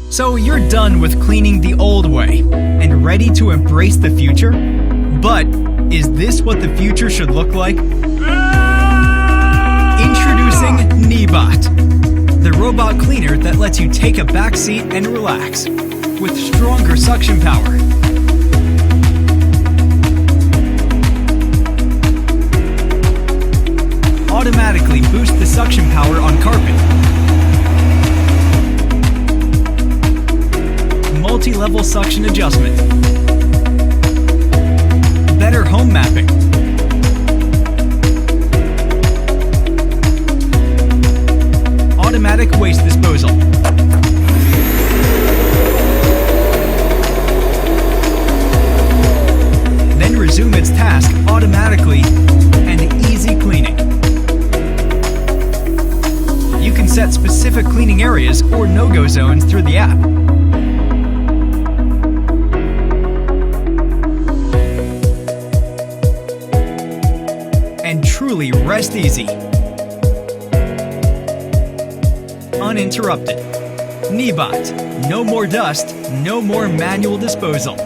So you're done with cleaning the old way and ready to embrace the future? But is this what the future should look like? Introducing Neebot, the robot cleaner that lets you take a back seat and relax with stronger suction power. Automatically boost the suction power on carpet. Multi-level suction adjustment. Better home mapping. Automatic waste disposal. Then resume its task automatically and easy cleaning. You can set specific cleaning areas or no-go zones through the app. And truly rest easy. Uninterrupted. Neebot. No more dust, no more manual disposal.